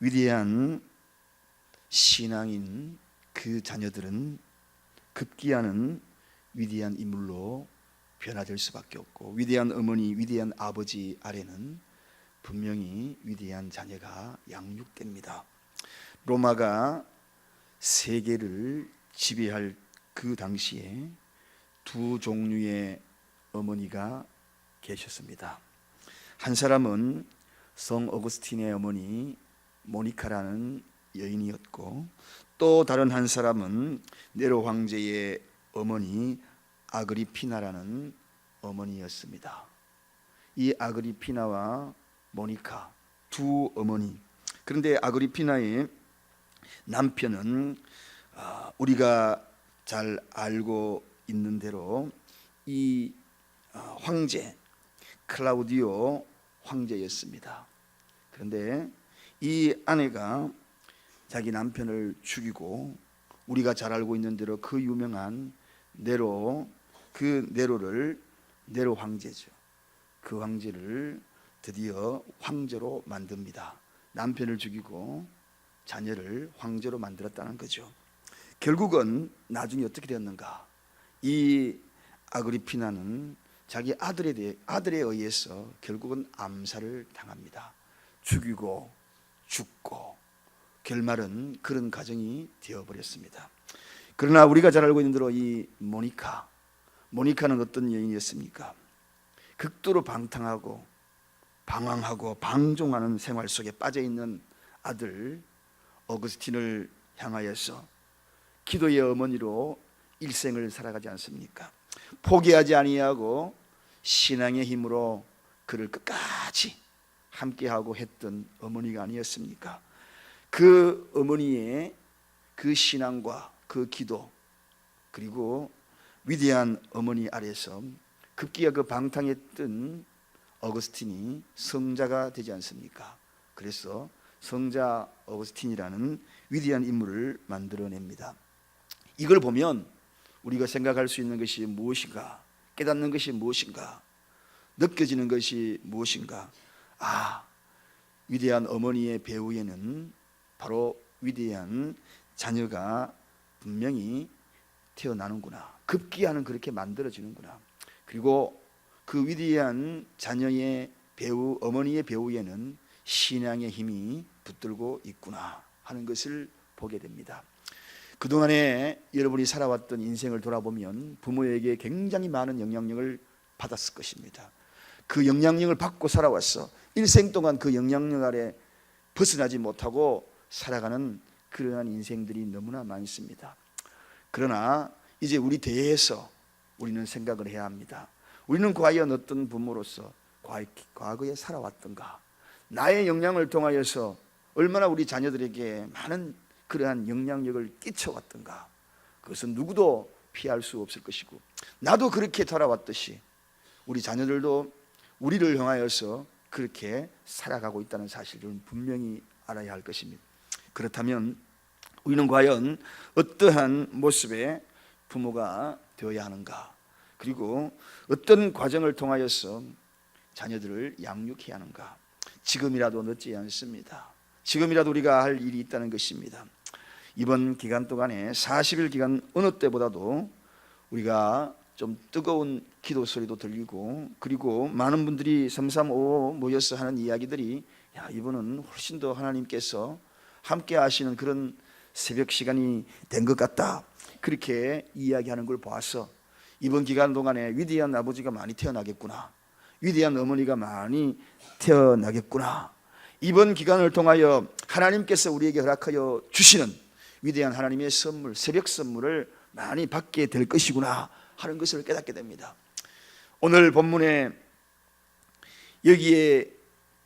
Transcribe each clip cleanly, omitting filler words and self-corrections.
위대한 신앙인 그 자녀들은 급기야는 위대한 인물로 변화될 수밖에 없고, 위대한 어머니, 위대한 아버지 아래는 분명히 위대한 자녀가 양육됩니다. 로마가 세계를 지배할 그 당시에 두 종류의 어머니가 계셨습니다. 한 사람은 성 어거스틴의 어머니 모니카라는 여인이었고, 또 다른 한 사람은 네로 황제의 어머니 아그리피나라는 어머니였습니다. 이 아그리피나와 모니카 두 어머니. 그런데 아그리피나의 남편은 우리가 잘 알고 있는 대로 이 황제 클라우디오 황제였습니다. 그런데 이 아내가 자기 남편을 죽이고, 우리가 잘 알고 있는 대로 그 유명한 네로, 그 네로 황제죠. 그 황제를 드디어 황제로 만듭니다. 남편을 죽이고 자녀를 황제로 만들었다는 거죠. 결국은 나중에 어떻게 되었는가? 이 아그리피나는 자기 아들에 의해서 결국은 암살을 당합니다. 죽이고 죽고 결말은 그런 가정이 되어버렸습니다. 그러나 우리가 잘 알고 있는 대로 이 모니카는 어떤 여인이었습니까? 극도로 방탕하고 방황하고 방종하는 생활 속에 빠져있는 아들 어거스틴을 향하여서 기도의 어머니로 일생을 살아가지 않습니까? 포기하지 아니하고 신앙의 힘으로 그를 끝까지 함께하고 했던 어머니가 아니었습니까? 그 어머니의 그 신앙과 그 기도, 그리고 위대한 어머니 아래서 급기야 그 방탕했던 어거스틴이 성자가 되지 않습니까? 그래서 성자 어거스틴이라는 위대한 인물을 만들어냅니다. 이걸 보면 우리가 생각할 수 있는 것이 무엇인가, 깨닫는 것이 무엇인가, 느껴지는 것이 무엇인가. 위대한 어머니의 배후에는 바로 위대한 자녀가 분명히 태어나는구나. 급기야는 그렇게 만들어지는구나. 그리고 그 위대한 자녀의 배후, 어머니의 배후에는 신앙의 힘이 붙들고 있구나 하는 것을 보게 됩니다. 그동안에 여러분이 살아왔던 인생을 돌아보면 부모에게 굉장히 많은 영향력을 받았을 것입니다. 그 영향력을 받고 살아왔어. 일생 동안 그 영향력 아래 벗어나지 못하고 살아가는 그러한 인생들이 너무나 많습니다. 그러나 이제 우리 대해서 우리는 생각을 해야 합니다. 우리는 과연 어떤 부모로서 과거에 살아왔던가? 나의 영향을 통하여서 얼마나 우리 자녀들에게 많은 그러한 영향력을 끼쳐왔던가? 그것은 누구도 피할 수 없을 것이고, 나도 그렇게 살아왔듯이 우리 자녀들도 우리를 향하여서 그렇게 살아가고 있다는 사실을 분명히 알아야 할 것입니다. 그렇다면 우리는 과연 어떠한 모습의 부모가 되어야 하는가? 그리고 어떤 과정을 통하여서 자녀들을 양육해야 하는가? 지금이라도 늦지 않습니다. 지금이라도 우리가 할 일이 있다는 것입니다. 이번 기간 동안에 40일 기간 어느 때보다도 우리가 좀 뜨거운 기도 소리도 들리고, 그리고 많은 분들이 3355 모여서 하는 이야기들이, 이번은 훨씬 더 하나님께서 함께 하시는 그런 새벽 시간이 된 것 같다, 그렇게 이야기하는 걸 봐서 이번 기간 동안에 위대한 아버지가 많이 태어나겠구나, 위대한 어머니가 많이 태어나겠구나, 이번 기간을 통하여 하나님께서 우리에게 허락하여 주시는 위대한 하나님의 선물, 새벽 선물을 많이 받게 될 것이구나 하는 것을 깨닫게 됩니다. 오늘 본문에, 여기에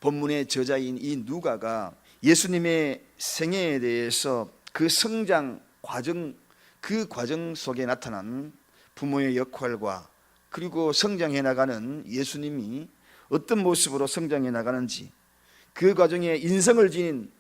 본문의 저자인 이 누가가 예수님의 생애에 대해서 그 성장 과정, 그 과정 속에 나타난 부모의 역할과, 그리고 성장해 나가는 예수님이 어떤 모습으로 성장해 나가는지, 그 과정에 인성을 지닌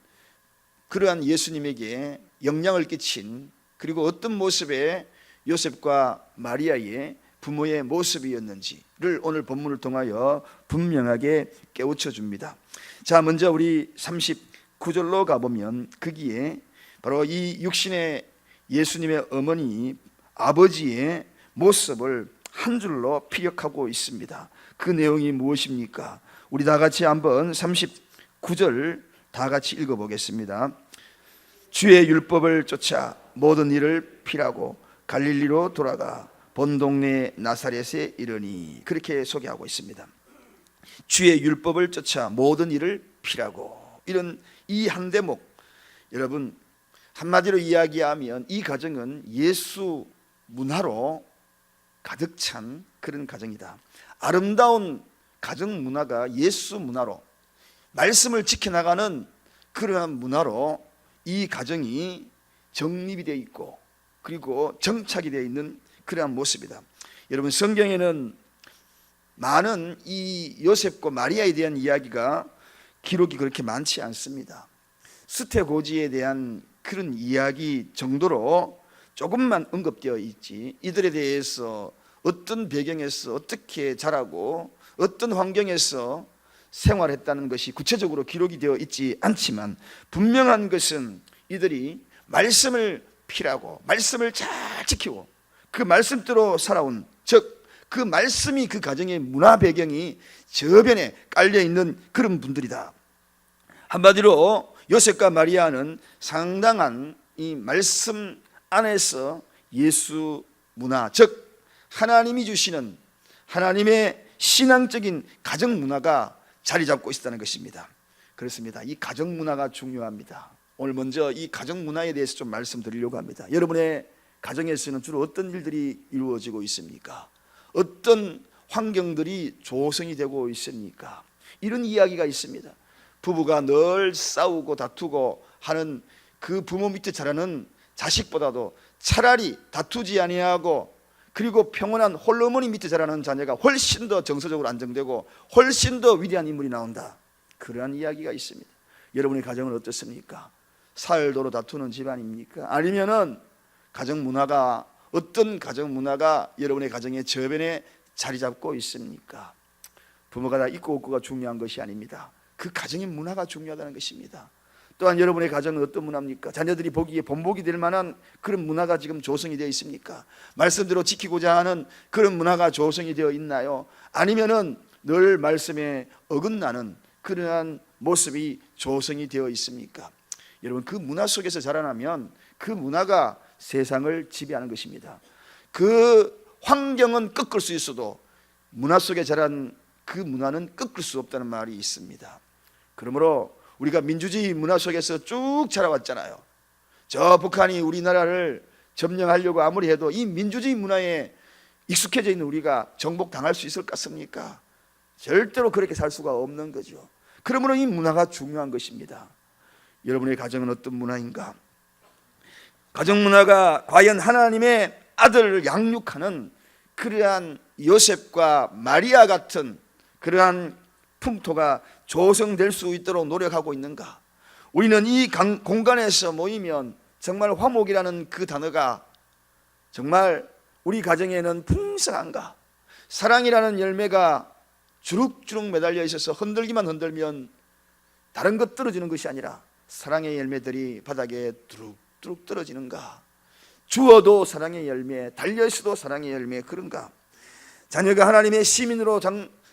그러한 예수님에게 영향을 끼친, 그리고 어떤 모습의 요셉과 마리아의 부모의 모습이었는지를 오늘 본문을 통하여 분명하게 깨우쳐 줍니다. 자, 먼저 우리 39 39절로 가보면 거기에 바로 이 육신의 예수님의 어머니 아버지의 모습을 한 줄로 피력하고 있습니다. 그 내용이 무엇입니까? 우리 다 같이 한번 39절 다 같이 읽어보겠습니다. 주의 율법을 쫓아 모든 일을 피라고 갈릴리로 돌아가 본 동네 나사렛에 이르니, 그렇게 소개하고 있습니다. 주의 율법을 쫓아 모든 일을 피라고, 이런 이 한 대목, 여러분 한마디로 이야기하면 이 가정은 예수 문화로 가득 찬 그런 가정이다. 아름다운 가정 문화가 예수 문화로, 말씀을 지켜나가는 그러한 문화로 이 가정이 정립이 되어 있고 그리고 정착이 되어 있는 그러한 모습이다. 여러분 성경에는 많은 이 요셉과 마리아에 대한 이야기가 기록이 그렇게 많지 않습니다. 수태고지에 대한 그런 이야기 정도로 조금만 언급되어 있지, 이들에 대해서 어떤 배경에서 어떻게 자라고 어떤 환경에서 생활했다는 것이 구체적으로 기록이 되어 있지 않지만, 분명한 것은 이들이 말씀을 피라고, 말씀을 잘 지키고 그 말씀대로 살아온, 즉 그 말씀이 그 가정의 문화 배경이 저변에 깔려 있는 그런 분들이다. 한마디로 요셉과 마리아는 상당한 이 말씀 안에서 예수 문화, 즉 하나님이 주시는 하나님의 신앙적인 가정 문화가 자리 잡고 있다는 것입니다. 그렇습니다. 이 가정 문화가 중요합니다. 오늘 먼저 이 가정 문화에 대해서 좀 말씀드리려고 합니다. 여러분의 가정에서는 주로 어떤 일들이 이루어지고 있습니까? 어떤 환경들이 조성이 되고 있습니까? 이런 이야기가 있습니다. 부부가 늘 싸우고 다투고 하는 그 부모 밑에 자라는 자식보다도 차라리 다투지 아니하고 그리고 평온한 홀어머니 밑에 자라는 자녀가 훨씬 더 정서적으로 안정되고 훨씬 더 위대한 인물이 나온다. 그러한 이야기가 있습니다. 여러분의 가정은 어떻습니까? 살도록 다투는 집안입니까? 아니면은 가정 문화가, 어떤 가정 문화가 여러분의 가정의 저변에 자리 잡고 있습니까? 부모가 다 있고 없고가 중요한 것이 아닙니다. 그 가정의 문화가 중요하다는 것입니다. 또한 여러분의 가정은 어떤 문화입니까? 자녀들이 보기에 본보기 될 만한 그런 문화가 지금 조성이 되어 있습니까? 말씀대로 지키고자 하는 그런 문화가 조성이 되어 있나요? 아니면은 늘 말씀에 어긋나는 그러한 모습이 조성이 되어 있습니까? 여러분, 그 문화 속에서 자라나면 그 문화가 세상을 지배하는 것입니다. 그 환경은 꺾을 수 있어도 문화 속에 자란 그 문화는 꺾을 수 없다는 말이 있습니다. 그러므로 우리가 민주주의 문화 속에서 쭉 자라왔잖아요. 저 북한이 우리나라를 점령하려고 아무리 해도 이 민주주의 문화에 익숙해져 있는 우리가 정복당할 수 있을 것 같습니까? 절대로 그렇게 살 수가 없는 거죠. 그러므로 이 문화가 중요한 것입니다. 여러분의 가정은 어떤 문화인가? 가정 문화가 과연 하나님의 아들을 양육하는 그러한 요셉과 마리아 같은 그러한 풍토가 조성될 수 있도록 노력하고 있는가? 우리는 이 공간에서 모이면 정말 화목이라는 그 단어가 정말 우리 가정에는 풍성한가? 사랑이라는 열매가 주룩주룩 매달려 있어서 흔들기만 흔들면 다른 것 떨어지는 것이 아니라 사랑의 열매들이 바닥에 두룩두룩 떨어지는가? 주어도 사랑의 열매, 달려있어도 사랑의 열매, 그런가? 자녀가 하나님의 시민으로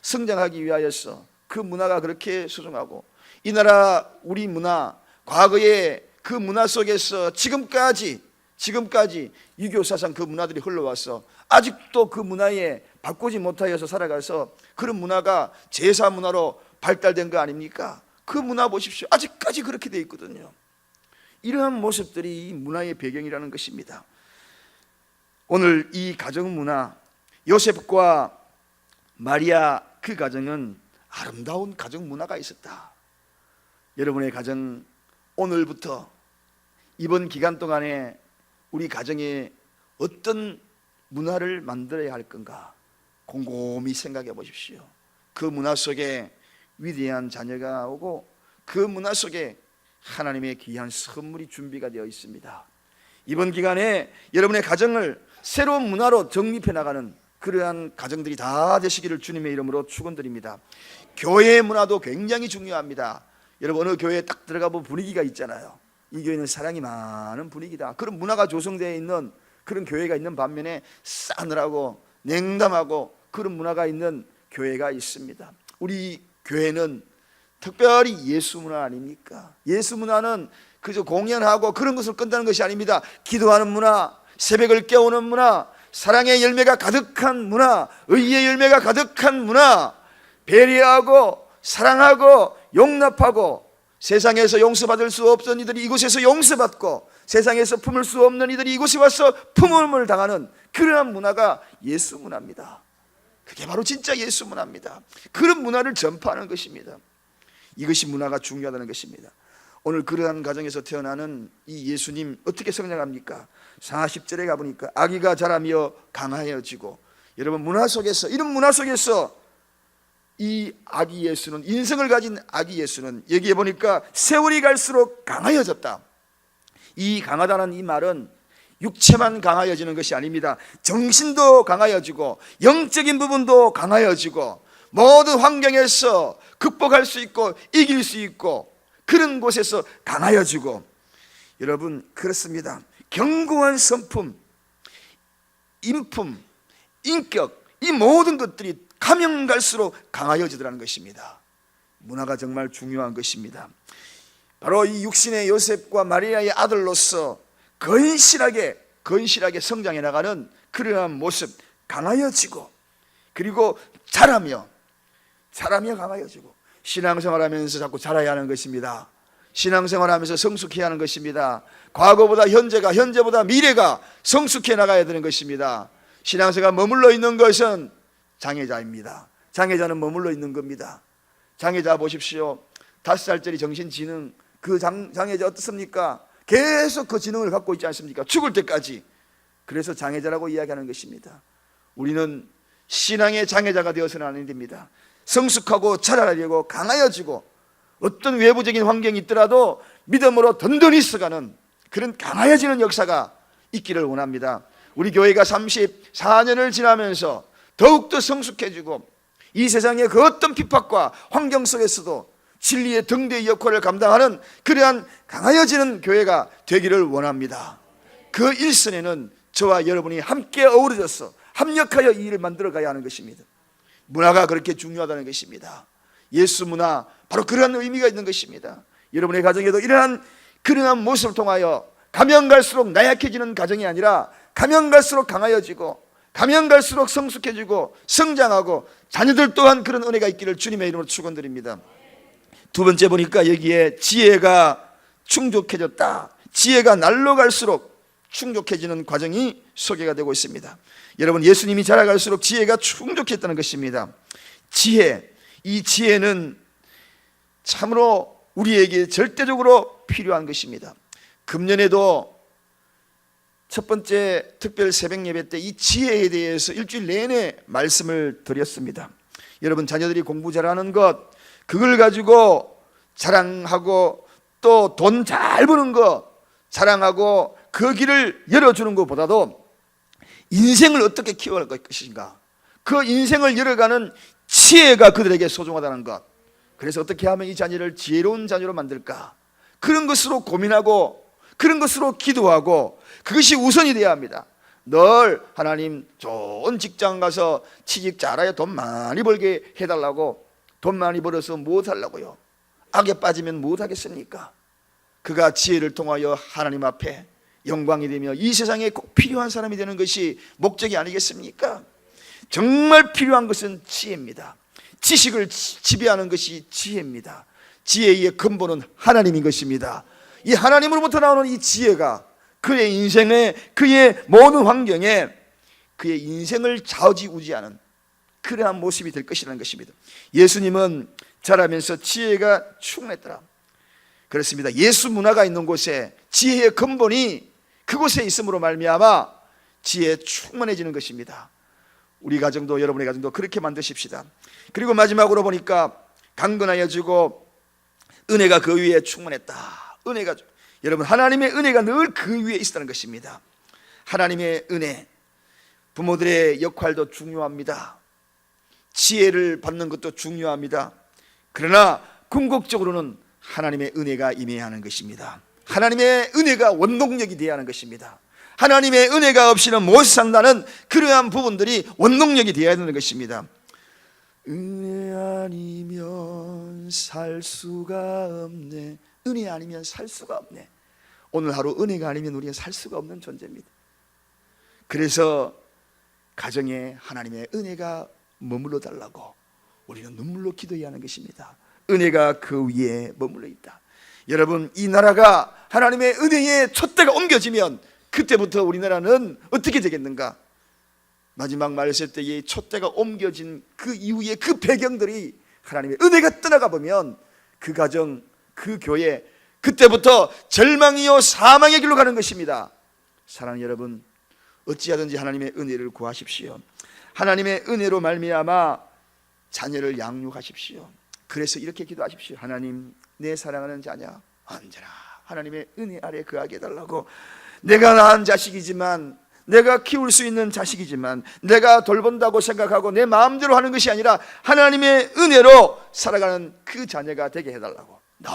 성장하기 위하여서 그 문화가 그렇게 소중하고, 이 나라 우리 문화, 과거의 그 문화 속에서 지금까지 유교 사상 그 문화들이 흘러와서 아직도 그 문화에 바꾸지 못하여서 살아가서 그런 문화가 제사 문화로 발달된 거 아닙니까? 그 문화 보십시오. 아직까지 그렇게 돼 있거든요. 이러한 모습들이 이 문화의 배경이라는 것입니다. 오늘 이 가정 문화, 요셉과 마리아 그 가정은 아름다운 가정 문화가 있었다. 여러분의 가정, 오늘부터 이번 기간 동안에 우리 가정에 어떤 문화를 만들어야 할 건가 곰곰이 생각해 보십시오. 그 문화 속에 위대한 자녀가 오고 그 문화 속에 하나님의 귀한 선물이 준비가 되어 있습니다. 이번 기간에 여러분의 가정을 새로운 문화로 정립해 나가는 그러한 가정들이 다 되시기를 주님의 이름으로 축원드립니다. 교회의 문화도 굉장히 중요합니다. 여러분 어느 교회에 딱 들어가 보면 분위기가 있잖아요. 이 교회는 사랑이 많은 분위기다. 그런 문화가 조성되어 있는 그런 교회가 있는 반면에 싸늘하고 냉담하고 그런 문화가 있는 교회가 있습니다. 우리 교회는 특별히 예수 문화 아닙니까? 예수 문화는 그저 공연하고 그런 것을 끝나는 것이 아닙니다. 기도하는 문화, 새벽을 깨우는 문화, 사랑의 열매가 가득한 문화, 의의 열매가 가득한 문화, 배려하고 사랑하고 용납하고 세상에서 용서받을 수 없던 이들이 이곳에서 용서받고 세상에서 품을 수 없는 이들이 이곳에 와서 품음을 당하는 그러한 문화가 예수 문화입니다. 그게 바로 진짜 예수 문화입니다. 그런 문화를 전파하는 것입니다. 이것이 문화가 중요하다는 것입니다. 오늘 그러한 가정에서 태어나는 이 예수님 어떻게 성장합니까? 40절에 가보니까 아기가 자라며 강하여지고, 여러분 문화 속에서, 이런 문화 속에서 이 아기 예수는, 인성을 가진 아기 예수는 여기에 보니까 세월이 갈수록 강하여졌다. 이 강하다는 이 말은 육체만 강하여지는 것이 아닙니다. 정신도 강하여지고 영적인 부분도 강하여지고 모든 환경에서 극복할 수 있고 이길 수 있고 그런 곳에서 강하여지고, 여러분 그렇습니다. 견고한 성품, 인품, 인격, 이 모든 것들이 가면 갈수록 강하여지더라는 것입니다. 문화가 정말 중요한 것입니다. 바로 이 육신의 요셉과 마리아의 아들로서 건실하게 성장해 나가는 그러한 모습, 강하여지고 그리고 자라며 강하여지고, 신앙생활하면서 자꾸 자라야 하는 것입니다. 신앙생활하면서 성숙해야 하는 것입니다. 과거보다 현재가, 현재보다 미래가 성숙해 나가야 되는 것입니다. 신앙생활 머물러 있는 것은 장애자입니다. 장애자는 머물러 있는 겁니다. 장애자 보십시오. 5살짜리 정신지능, 그 장애자 어떻습니까? 계속 그 지능을 갖고 있지 않습니까? 죽을 때까지. 그래서 장애자라고 이야기하는 것입니다. 우리는 신앙의 장애자가 되어서는 안 됩니다. 성숙하고 자라려고 강하여지고 어떤 외부적인 환경이 있더라도 믿음으로 든든히 서가는 그런 강하여지는 역사가 있기를 원합니다. 우리 교회가 34년을 지나면서 더욱더 성숙해지고 이 세상의 그 어떤 핍박과 환경 속에서도 진리의 등대의 역할을 감당하는 그러한 강하여지는 교회가 되기를 원합니다. 그 일선에는 저와 여러분이 함께 어우러져서 합력하여 이 일을 만들어 가야 하는 것입니다. 문화가 그렇게 중요하다는 것입니다. 예수 문화, 바로 그러한 의미가 있는 것입니다. 여러분의 가정에도 그러한 모습을 통하여 가면 갈수록 나약해지는 가정이 아니라 가면 갈수록 강하여지고 가면 갈수록 성숙해지고 성장하고 자녀들 또한 그런 은혜가 있기를 주님의 이름으로 축원드립니다. 두 번째 보니까 여기에 지혜가 충족해졌다. 지혜가 날로 갈수록 충족해지는 과정이 소개가 되고 있습니다. 여러분, 예수님이 자라갈수록 지혜가 충족했다는 것입니다. 지혜, 이 지혜는 참으로 우리에게 절대적으로 필요한 것입니다. 금년에도 첫 번째 특별 새벽 예배 때 이 지혜에 대해서 일주일 내내 말씀을 드렸습니다. 여러분, 자녀들이 공부 잘하는 것, 그걸 가지고 자랑하고 또 돈 잘 버는 것 자랑하고 그 길을 열어주는 것보다도 인생을 어떻게 키워갈 것인가, 그 인생을 열어가는 지혜가 그들에게 소중하다는 것. 그래서 어떻게 하면 이 자녀를 지혜로운 자녀로 만들까, 그런 것으로 고민하고 그런 것으로 기도하고 그것이 우선이 되어야 합니다. 늘 하나님 좋은 직장 가서 취직 잘하여 돈 많이 벌게 해달라고, 돈 많이 벌어서 무엇 하려고요? 악에 빠지면 무엇 하겠습니까? 그가 지혜를 통하여 하나님 앞에 영광이 되며 이 세상에 꼭 필요한 사람이 되는 것이 목적이 아니겠습니까? 정말 필요한 것은 지혜입니다. 지식을 지배하는 것이 지혜입니다. 지혜의 근본은 하나님인 것입니다. 이 하나님으로부터 나오는 이 지혜가 그의 인생에, 그의 모든 환경에 그의 인생을 좌지우지하는 그러한 모습이 될 것이라는 것입니다. 예수님은 자라면서 지혜가 충만했더라. 그렇습니다. 예수 문화가 있는 곳에 지혜의 근본이 그곳에 있음으로 말미암아 지혜에 충만해지는 것입니다. 우리 가정도, 여러분의 가정도 그렇게 만드십시다. 그리고 마지막으로 보니까 강건하여지고 은혜가 그 위에 충만했다. 은혜가, 여러분, 하나님의 은혜가 늘 그 위에 있다는 것입니다. 하나님의 은혜, 부모들의 역할도 중요합니다. 지혜를 받는 것도 중요합니다. 그러나 궁극적으로는 하나님의 은혜가 임해야 하는 것입니다. 하나님의 은혜가 원동력이 되어야 하는 것입니다. 하나님의 은혜가 없이는 못 산다는 그러한 부분들이 원동력이 되어야 하는 것입니다. 은혜 아니면 살 수가 없네. 은혜 아니면 살 수가 없네. 오늘 하루 은혜가 아니면 우리는 살 수가 없는 존재입니다. 그래서 가정에 하나님의 은혜가 머물러 달라고 우리는 눈물로 기도해야 하는 것입니다. 은혜가 그 위에 머물러 있다. 여러분, 이 나라가 하나님의 은혜의 촛대가 옮겨지면 그때부터 우리나라는 어떻게 되겠는가? 마지막 말세 때의 촛대가 옮겨진 그 이후에 그 배경들이 하나님의 은혜가 떠나가 보면 그 가정, 그 교회, 그때부터 절망이요 사망의 길로 가는 것입니다. 사랑하는 여러분, 어찌하든지 하나님의 은혜를 구하십시오. 하나님의 은혜로 말미암아 자녀를 양육하십시오. 그래서 이렇게 기도하십시오. 하나님, 내 사랑하는 자녀 언제나 하나님의 은혜 아래 거하게 해달라고. 내가 낳은 자식이지만, 내가 키울 수 있는 자식이지만, 내가 돌본다고 생각하고 내 마음대로 하는 것이 아니라 하나님의 은혜로 살아가는 그 자녀가 되게 해달라고 늘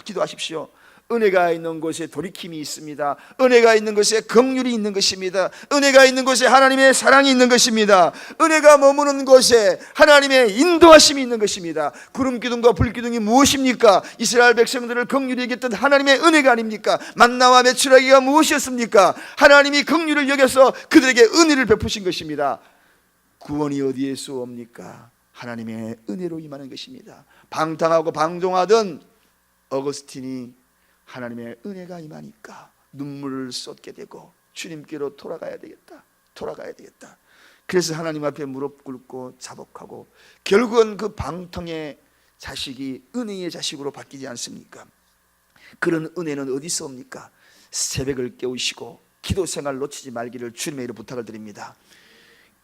기도하십시오. 은혜가 있는 곳에 돌이킴이 있습니다. 은혜가 있는 곳에 긍휼이 있는 것입니다. 은혜가 있는 곳에 하나님의 사랑이 있는 것입니다. 은혜가 머무는 곳에 하나님의 인도하심이 있는 것입니다. 구름기둥과 불기둥이 무엇입니까? 이스라엘 백성들을 긍휼히 여겼던 하나님의 은혜가 아닙니까? 만나와 메추라기가 무엇이었습니까? 하나님이 긍휼을 여겨서 그들에게 은혜를 베푸신 것입니다. 구원이 어디에서 옵니까? 하나님의 은혜로 임하는 것입니다. 방탕하고 방종하던 어거스틴이 하나님의 은혜가 임하니까 눈물을 쏟게 되고 주님께로 돌아가야 되겠다. 그래서 하나님 앞에 무릎 꿇고 자복하고 결국은 그 방탕의 자식이 은혜의 자식으로 바뀌지 않습니까? 그런 은혜는 어디서 옵니까? 새벽을 깨우시고 기도 생활 놓치지 말기를 주님의 이름으로 부탁을 드립니다.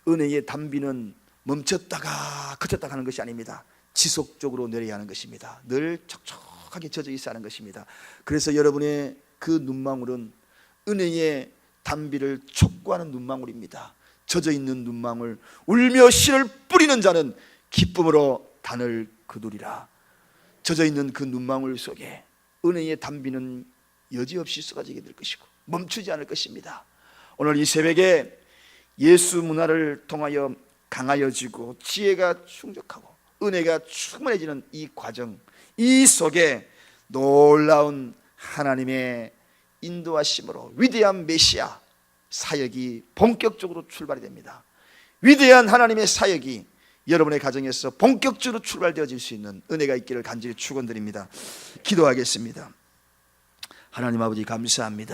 은혜의 담비는 멈췄다가 그쳤다가 하는 것이 아닙니다. 지속적으로 내려야 하는 것입니다. 늘 촉촉하게 젖어 있어야 하는 것입니다. 그래서 여러분의 그 눈망울은 은혜의 담비를 촉구하는 눈망울입니다. 젖어 있는 눈망울, 울며 씨를 뿌리는 자는 기쁨으로 단을 거두리라. 젖어 있는 그 눈망울 속에 은혜의 담비는 여지없이 쏟아지게 될 것이고 멈추지 않을 것입니다. 오늘 이 새벽에 예수 문화를 통하여 강하여지고 지혜가 충족하고 은혜가 충만해지는 이 과정, 이 속에 놀라운 하나님의 인도하심으로 위대한 메시아 사역이 본격적으로 출발이 됩니다. 위대한 하나님의 사역이 여러분의 가정에서 본격적으로 출발되어질 수 있는 은혜가 있기를 간절히 축원드립니다. 기도하겠습니다. 하나님 아버지 감사합니다.